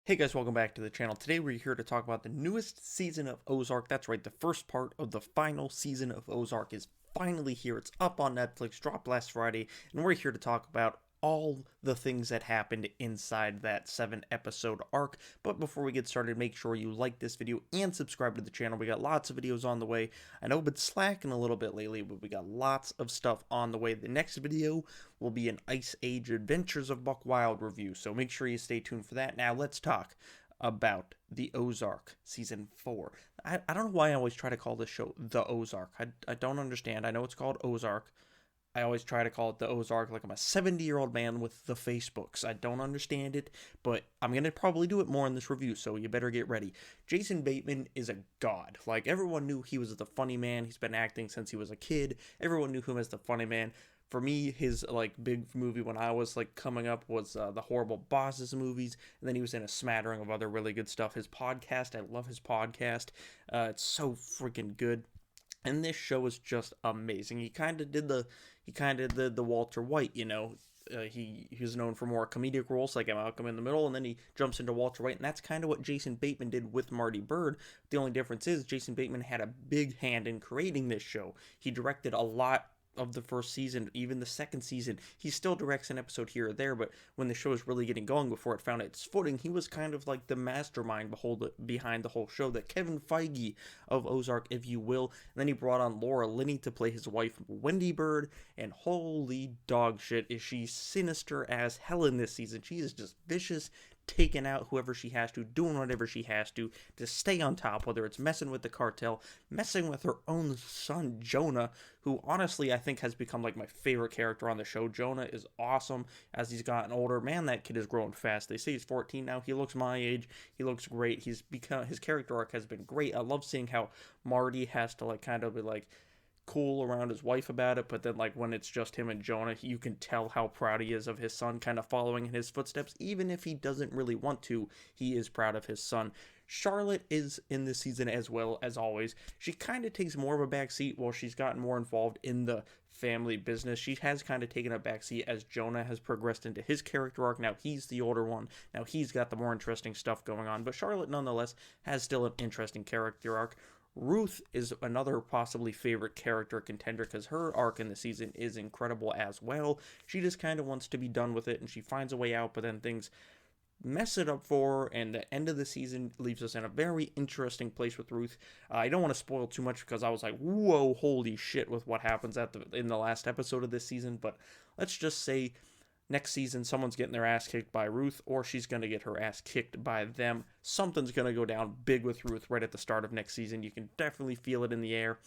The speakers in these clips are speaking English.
Hey guys, welcome back to the channel. Today we're here to talk about the newest season of Ozark. That's right, the first part of the final season of Ozark is finally here. It's up on Netflix, dropped last Friday, and we're here to talk about all the things that happened inside that 7 episode arc. But before we get started, make sure you like this video and subscribe to the channel. We got lots of videos on the way. I know I've been slacking a little bit lately, but we got lots of stuff on the way. The next video will be an Ice Age Adventures of Buck Wild review, so make sure you stay tuned for that. Now let's talk about the Ozark season 4. I don't know why I always try to call this show the Ozark. I don't understand. I know it's called Ozark. I always try to call it the Ozark like I'm a 70-year-old man with the Facebooks. I don't understand it, but I'm going to probably do it more in this review, so you better get ready. Jason Bateman is a god. Like, everyone knew he was the funny man. He's been acting since he was a kid. Everyone knew him as the funny man. For me, his big movie when I was coming up was the Horrible Bosses movies, and then he was in a smattering of other really good stuff. His podcast, I love his podcast. It's so freaking good. And this show is just amazing. He kind of did the Walter White, he was known for more comedic roles like Malcolm in the Middle, and then he jumps into Walter White, and that's kind of what Jason Bateman did with Marty Byrde. The only difference is Jason Bateman had a big hand in creating this show. He directed a lot of the first season, even the second season. He still directs an episode here or there, but when the show was really getting going before it found its footing, he was kind of like the mastermind behind the whole show, the Kevin Feige of Ozark, if you will. And then he brought on Laura Linney to play his wife, Wendy Byrde, and holy dog shit, is she sinister as hell in this season. She is just vicious, taking out whoever she has to, doing whatever she has to stay on top, whether it's messing with the cartel, messing with her own son, Jonah, who honestly I think has become like my favorite character on the show. Jonah is awesome as he's gotten older. Man, that kid is growing fast. They say he's 14 now. He looks my age. He looks great. His character arc has been great. I love seeing how Marty has to kind of be cool around his wife about it, but then when it's just him and Jonah, you can tell how proud he is of his son, kind of following in his footsteps. Even if he doesn't really want to, he is proud of his son. Charlotte is in this season as well, as always. She kind of takes more of a backseat while she's gotten more involved in the family business. She has kind of taken a backseat as Jonah has progressed into his character arc. Now he's the older one. Now he's got the more interesting stuff going on, but Charlotte nonetheless has still an interesting character arc. Ruth is another possibly favorite character contender because her arc in the season is incredible as well. She just kind of wants to be done with it, and she finds a way out, but then things mess it up for her, and the end of the season leaves us in a very interesting place with Ruth. I don't want to spoil too much because I was like, whoa, holy shit with what happens in the last episode of this season, but let's just say next season, someone's getting their ass kicked by Ruth, or she's going to get her ass kicked by them. Something's going to go down big with Ruth right at the start of next season. You can definitely feel it in the air.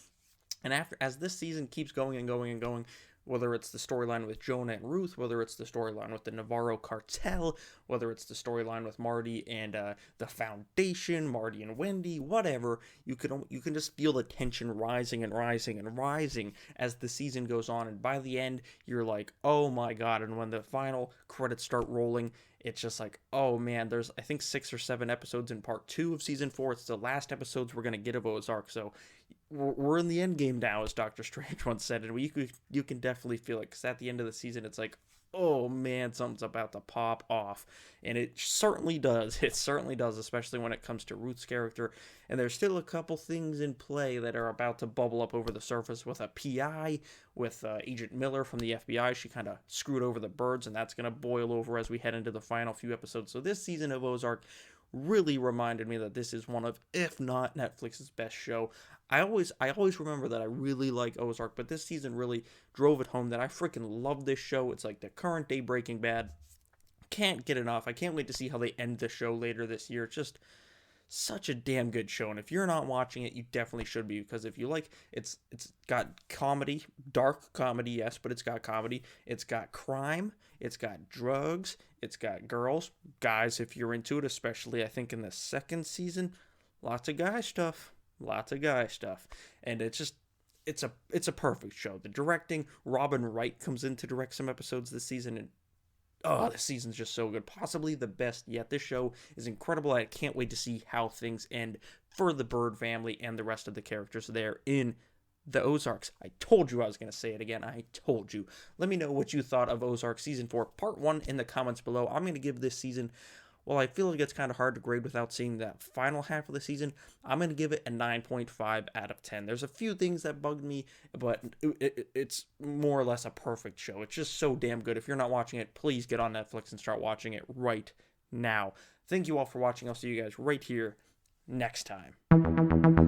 And as this season keeps going and going and going, whether it's the storyline with Jonah and Ruth, whether it's the storyline with the Navarro cartel, whether it's the storyline with Marty and the Foundation, Marty and Wendy, whatever, you can just feel the tension rising and rising and rising as the season goes on. And by the end, you're like, oh my god. And when the final credits start rolling, it's just like, oh man, there's I think 6 or 7 episodes in part 2 of season 4. It's the last episodes we're going to get of Ozark, so we're in the end game now, as Doctor Strange once said, and you can definitely feel it, because at the end of the season, it's like, oh man, something's about to pop off, and it certainly does. It certainly does, especially when it comes to Ruth's character, and there's still a couple things in play that are about to bubble up over the surface with a PI, with Agent Miller from the FBI. She kind of screwed over the birds, and that's going to boil over as we head into the final few episodes. So this season of Ozark really reminded me that this is one of, if not Netflix's best show. I always remember that I really like Ozark, but this season really drove it home that I freaking love this show. It's like the current day Breaking Bad. Can't get enough. I can't wait to see how they end the show later this year. It's just such a damn good show, and if you're not watching it, you definitely should be, because if you like, it's got comedy, dark comedy, yes, but it's got comedy, it's got crime, it's got drugs, it's got girls, guys, if you're into it, especially I think in the second season, lots of guy stuff, and it's a perfect show. The directing, Robin Wright comes in to direct some episodes this season, and oh, this season's just so good. Possibly the best yet. This show is incredible. I can't wait to see how things end for the Byrde family and the rest of the characters there in the Ozarks. I told you I was going to say it again. I told you. Let me know what you thought of Ozark Season 4 Part 1 in the comments below. I'm going to give this season while I feel like it's kind of hard to grade without seeing that final half of the season, I'm going to give it a 9.5 out of 10. There's a few things that bugged me, but it's more or less a perfect show. It's just so damn good. If you're not watching it, please get on Netflix and start watching it right now. Thank you all for watching. I'll see you guys right here next time.